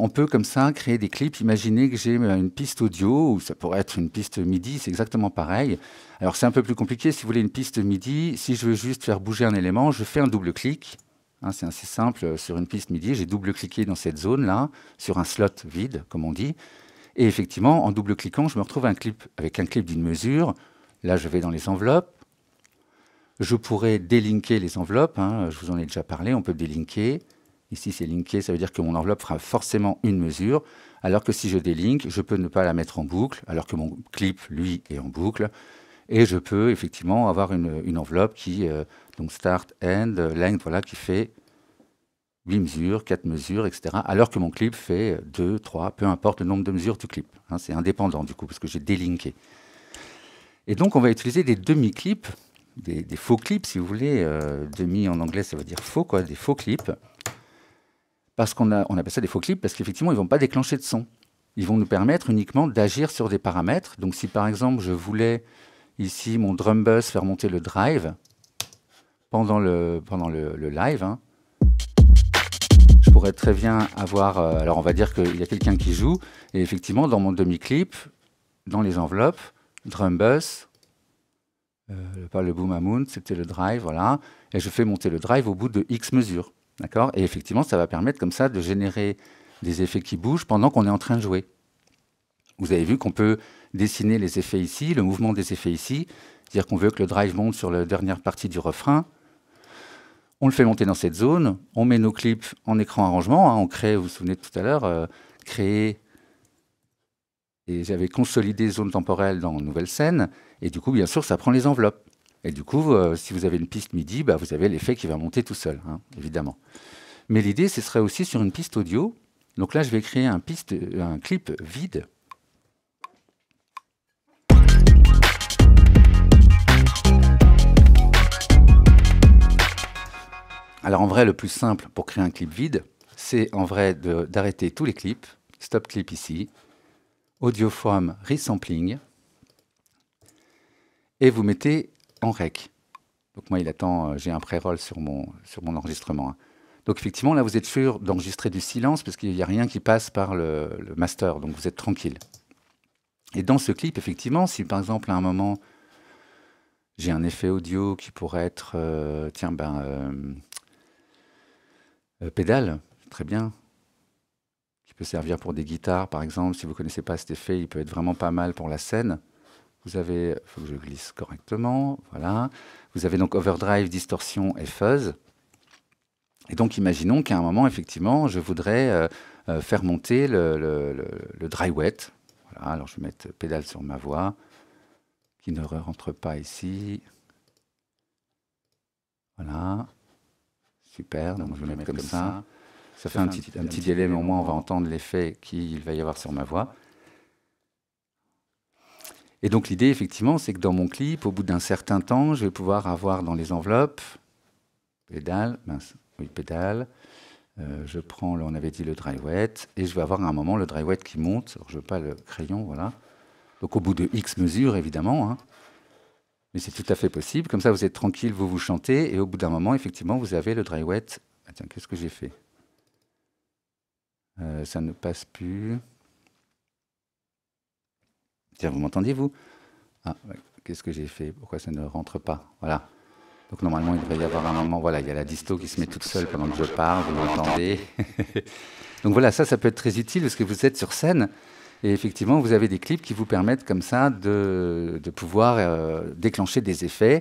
on peut comme ça créer des clips. Imaginez que j'ai une piste audio, ou ça pourrait être une piste MIDI, c'est exactement pareil. Alors c'est un peu plus compliqué, si vous voulez une piste MIDI, si je veux juste faire bouger un élément, je fais un double-clic. Hein, c'est assez simple, sur une piste MIDI, j'ai double-cliqué dans cette zone-là, sur un slot vide, comme on dit. Et effectivement, en double-cliquant, je me retrouve avec un clip d'une mesure. Là, je vais dans les enveloppes. Je pourrais délinker les enveloppes, hein, je vous en ai déjà parlé, on peut délinker. Ici, c'est linké, ça veut dire que mon enveloppe fera forcément une mesure, alors que si je délink, je peux ne pas la mettre en boucle, alors que mon clip, lui, est en boucle. Et je peux effectivement avoir une enveloppe qui, donc start, end, length, voilà, qui fait 8 mesures, 4 mesures, etc. Alors que mon clip fait 2, 3, peu importe le nombre de mesures du clip. Hein, c'est indépendant du coup, parce que j'ai délinké. Et donc, on va utiliser des demi-clips, des faux clips, si vous voulez. Demi en anglais, ça veut dire faux, quoi, des faux clips. Parce on appelle ça des faux clips, parce qu'effectivement, ils ne vont pas déclencher de son. Ils vont nous permettre uniquement d'agir sur des paramètres. Donc, si par exemple, je voulais ici, mon drum bus, faire monter le drive pendant le live, hein, je pourrais très bien avoir... alors, on va dire qu'il y a quelqu'un qui joue, et effectivement, dans mon demi-clip, dans les enveloppes, drum bus, pas le boom mount, c'était le drive, voilà, et je fais monter le drive au bout de X mesures. D'accord ? Et effectivement, ça va permettre comme ça de générer des effets qui bougent pendant qu'on est en train de jouer. Vous avez vu qu'on peut dessiner les effets ici, le mouvement des effets ici, c'est-à-dire qu'on veut que le drive monte sur la dernière partie du refrain. On le fait monter dans cette zone, on met nos clips en écran arrangement, hein, on crée, vous vous souvenez de tout à l'heure, créer, et j'avais consolidé zone temporelle dans nouvelle scène, et du coup, bien sûr, ça prend les enveloppes. Et du coup, si vous avez une piste MIDI, bah, vous avez l'effet qui va monter tout seul, hein, évidemment. Mais l'idée, ce serait aussi sur une piste audio. Donc là, je vais créer un clip vide. Alors en vrai, le plus simple pour créer un clip vide, c'est en vrai d'arrêter tous les clips. Stop clip ici. Audio from resampling. Et vous mettez en rec. Donc moi, il attend, j'ai un pré-roll sur mon enregistrement. Hein. Donc effectivement, là, vous êtes sûr d'enregistrer du silence parce qu'il n'y a rien qui passe par le master, donc vous êtes tranquille. Et dans ce clip, effectivement, si par exemple, à un moment, j'ai un effet audio qui pourrait être, pédale, très bien, qui peut servir pour des guitares, par exemple. Si vous ne connaissez pas cet effet, il peut être vraiment pas mal pour la scène. Vous avez, il faut que je glisse correctement, voilà. Vous avez donc overdrive, distorsion et fuzz. Et donc, imaginons qu'à un moment, effectivement, je voudrais faire monter le dry wet. Voilà, alors je vais mettre pédale sur ma voix, qui ne rentre pas ici. Voilà. Super, donc je vais mettre comme ça. Ça fait un petit délai, mais au moins on va entendre l'effet qu'il va y avoir sur ma voix. Et donc l'idée, effectivement, c'est que dans mon clip, au bout d'un certain temps, je vais pouvoir avoir dans les enveloppes, pédale, pédale, je prends, on avait dit le dry wet, et je vais avoir à un moment le dry wet qui monte, alors je veux pas le crayon, voilà. Donc au bout de X mesures, évidemment, hein. Mais c'est tout à fait possible, comme ça vous êtes tranquille, vous chantez, et au bout d'un moment, effectivement, vous avez le dry wet. Ah, tiens, qu'est-ce que j'ai fait ? Ça ne passe plus. Tiens, vous m'entendez, vous ? Ah, ouais. Qu'est-ce que j'ai fait ? Pourquoi ça ne rentre pas ? Voilà. Donc normalement, il devrait y avoir un moment, voilà, il y a la disto qui se met toute seule pendant que je parle, vous m'entendez. Donc voilà, ça peut être très utile parce que vous êtes sur scène et effectivement, vous avez des clips qui vous permettent comme ça de pouvoir déclencher des effets